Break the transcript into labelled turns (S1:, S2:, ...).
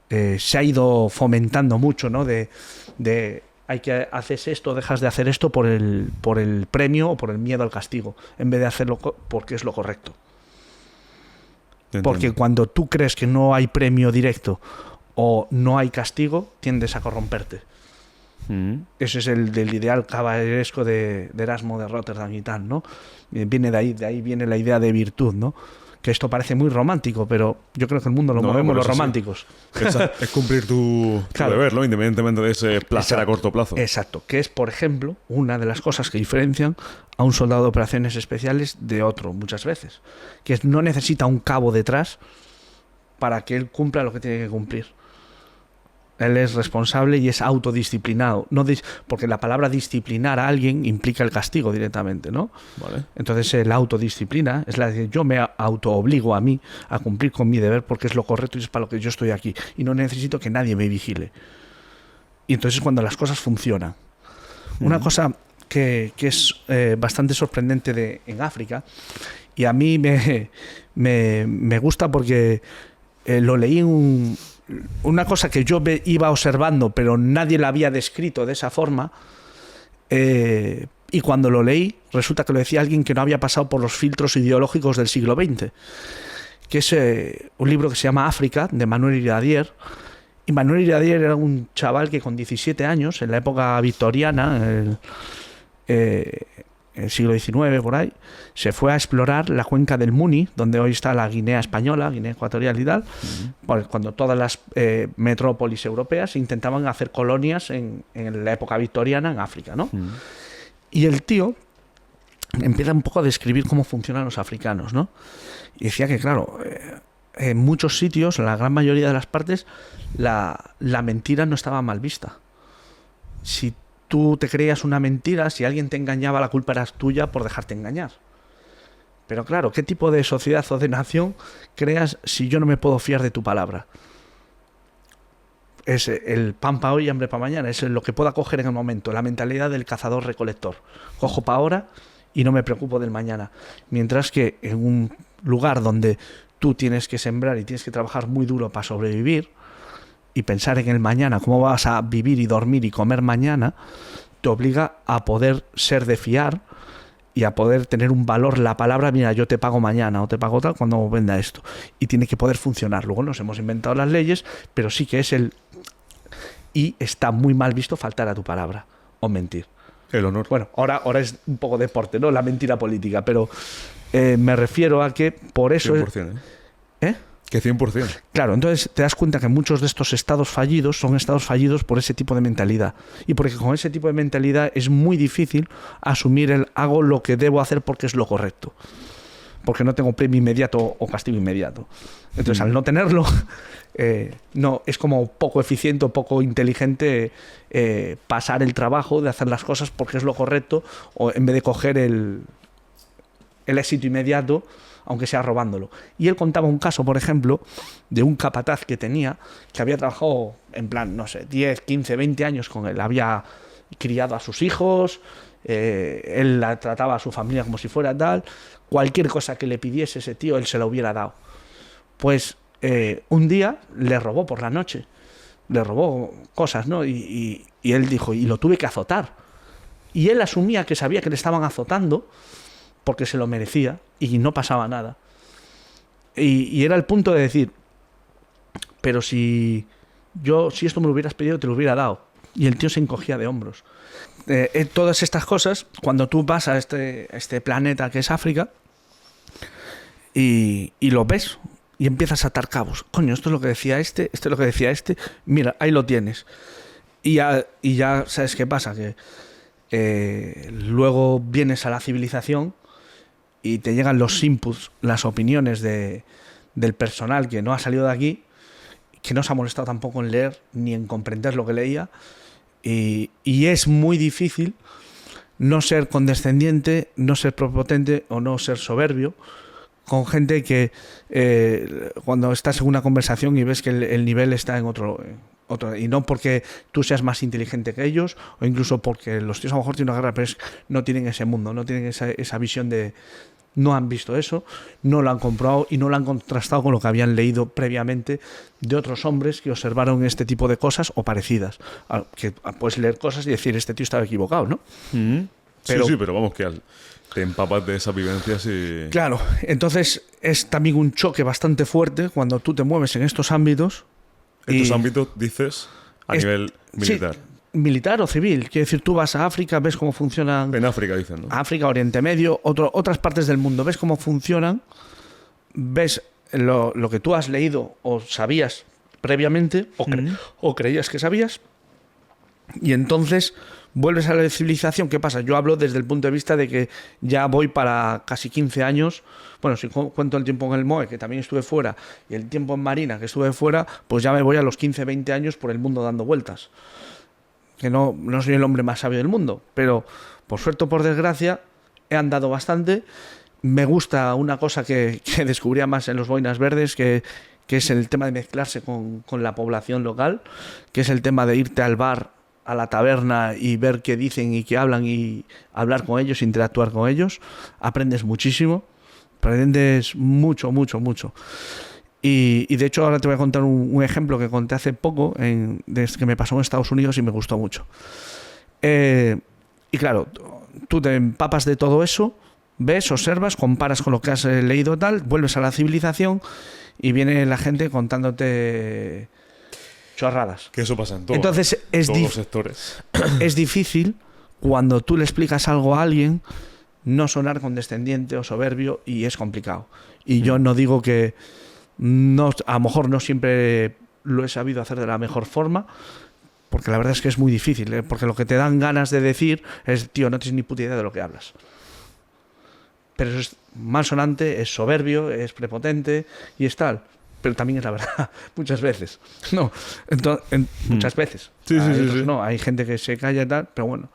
S1: se ha ido fomentando mucho, ¿no? Hay que haces esto, dejas de hacer esto por el premio o por el miedo al castigo, en vez de hacerlo porque es lo correcto. Porque cuando tú crees que no hay premio directo o no hay castigo, tiendes a corromperte. Ese es el del ideal caballeresco de Erasmo de Rotterdam y tal, ¿no? Viene de ahí viene la idea de virtud, ¿no? Que esto parece muy romántico, pero yo creo que el mundo lo movemos los románticos.
S2: Sí. Es cumplir tu deber, ¿no? Independientemente de ese placer a corto plazo.
S1: Exacto, que es, por ejemplo, una de las cosas que diferencian a un soldado de operaciones especiales de otro muchas veces, que no necesita un cabo detrás para que él cumpla lo que tiene que cumplir. Él es responsable y es autodisciplinado. Porque la palabra disciplinar a alguien implica el castigo directamente, ¿no?
S2: Vale.
S1: Entonces la autodisciplina es la de yo me autoobligo a mí a cumplir con mi deber porque es lo correcto y es para lo que yo estoy aquí. Y no necesito que nadie me vigile. Y entonces es cuando las cosas funcionan. Una cosa que es bastante sorprendente en África, y a mí me gusta porque lo leí en una cosa que yo iba observando, pero nadie la había descrito de esa forma, y cuando lo leí, resulta que lo decía alguien que no había pasado por los filtros ideológicos del siglo XX, que es un libro que se llama África, de Manuel Iradier. Y Manuel Iradier era un chaval que con 17 años, en la época victoriana, el siglo XIX, por ahí, se fue a explorar la cuenca del Muni, donde hoy está la Guinea española, Guinea Ecuatorial y tal, cuando todas las metrópolis europeas intentaban hacer colonias en la época victoriana en África, ¿no? Y el tío empieza un poco a describir cómo funcionan los africanos, ¿no? Y decía que, claro, en muchos sitios, en la gran mayoría de las partes, la mentira no estaba mal vista. Si tú te creías una mentira, si alguien te engañaba, la culpa era tuya por dejarte engañar. Pero claro, ¿qué tipo de sociedad o de nación creas si yo no me puedo fiar de tu palabra? Es el pan para hoy y hambre para mañana, es lo que pueda coger en el momento, la mentalidad del cazador-recolector. Cojo para ahora y no me preocupo del mañana. Mientras que en un lugar donde tú tienes que sembrar y tienes que trabajar muy duro para sobrevivir, y pensar en el mañana, cómo vas a vivir y dormir y comer mañana, te obliga a poder ser de fiar y a poder tener un valor la palabra, mira, yo te pago mañana o te pago tal cuando venda esto. Y tiene que poder funcionar. Luego nos hemos inventado las leyes, pero sí que es y está muy mal visto faltar a tu palabra o mentir.
S2: El honor.
S1: Bueno, ahora es un poco deporte, ¿no? La mentira política, pero me refiero a que por eso...
S2: 100%, ¿eh? Que 100%.
S1: Claro, entonces te das cuenta que muchos de estos estados fallidos son estados fallidos por ese tipo de mentalidad. Y porque con ese tipo de mentalidad es muy difícil asumir hago lo que debo hacer porque es lo correcto. Porque no tengo premio inmediato o castigo inmediato. Entonces, al no tenerlo, no es como poco eficiente o poco inteligente pasar el trabajo de hacer las cosas porque es lo correcto, o en vez de coger el éxito inmediato, aunque sea robándolo. Y él contaba un caso, por ejemplo, de un capataz que tenía, que había trabajado en plan, no sé, 10, 15, 20 años con él. Había criado a sus hijos, él trataba a su familia como si fuera tal. Cualquier cosa que le pidiese ese tío, él se la hubiera dado. Pues un día le robó por la noche. Le robó cosas, ¿no? Y él dijo, y lo tuve que azotar. Y él asumía que sabía que le estaban azotando porque se lo merecía y no pasaba nada. Y era el punto de decir, pero si esto me lo hubieras pedido, te lo hubiera dado. Y el tío se encogía de hombros. Todas estas cosas, cuando tú vas a este planeta que es África y lo ves y empiezas a atar cabos. Coño, esto es lo que decía esto es lo que decía mira, ahí lo tienes. Y ya sabes qué pasa, que luego vienes a la civilización y te llegan los inputs, las opiniones del personal que no ha salido de aquí, que no se ha molestado tampoco en leer ni en comprender lo que leía, y es muy difícil no ser condescendiente, no ser prepotente o no ser soberbio con gente que cuando estás en una conversación y ves que el nivel está en otro, y no porque tú seas más inteligente que ellos, o incluso porque los tíos a lo mejor tienen una guerra, pero no tienen ese mundo, no tienen esa visión de no han visto eso, no lo han comprobado y no lo han contrastado con lo que habían leído previamente de otros hombres que observaron este tipo de cosas o parecidas. Que puedes leer cosas y decir, este tío estaba equivocado, ¿no?
S2: Pero vamos, que te empapas de esas vivencias y...
S1: Claro, entonces es también un choque bastante fuerte cuando tú te mueves en estos ámbitos.
S2: Estos ámbitos, dices, a nivel militar.
S1: Sí, militar o civil. Quiere decir, tú vas a África, ves cómo funcionan...
S2: En África, dicen, ¿no?
S1: África, Oriente Medio, otras partes del mundo. Ves cómo funcionan, ves lo que tú has leído o sabías previamente o creías que sabías, y entonces vuelves a la civilización. ¿Qué pasa? Yo hablo desde el punto de vista de que ya voy para casi 15 años. Bueno, si cuento el tiempo en el MOE, que también estuve fuera, y el tiempo en Marina, que estuve fuera, pues ya me voy a los 15, 20 años por el mundo dando vueltas. Que no soy el hombre más sabio del mundo, pero por suerte o por desgracia he andado bastante. Me gusta una cosa que descubría más en los Boinas Verdes, que es el tema de mezclarse con la población local, que es el tema de irte al bar, a la taberna y ver qué dicen y qué hablan y hablar con ellos, interactuar con ellos. Aprendes muchísimo, aprendes mucho. Y de hecho ahora te voy a contar un ejemplo que conté hace poco, desde que me pasó en Estados Unidos y me gustó mucho. Y claro, tú te empapas de todo eso, ves, observas, comparas con lo que has leído, tal, vuelves a la civilización y viene la gente contándote chorradas.
S2: Que eso pasa en todo,
S1: entonces
S2: todos los sectores.
S1: Es difícil cuando tú le explicas algo a alguien no sonar condescendiente o soberbio, y es complicado. Y yo no digo que no, a lo mejor no siempre lo he sabido hacer de la mejor forma, porque la verdad es que es muy difícil, ¿eh? Porque lo que te dan ganas de decir es, tío, no tienes ni puta idea de lo que hablas. Pero eso es malsonante, es soberbio, es prepotente y es tal. Pero también es la verdad, muchas veces. No, muchas veces.
S2: Sí.
S1: No, hay gente que se calla y tal, pero bueno.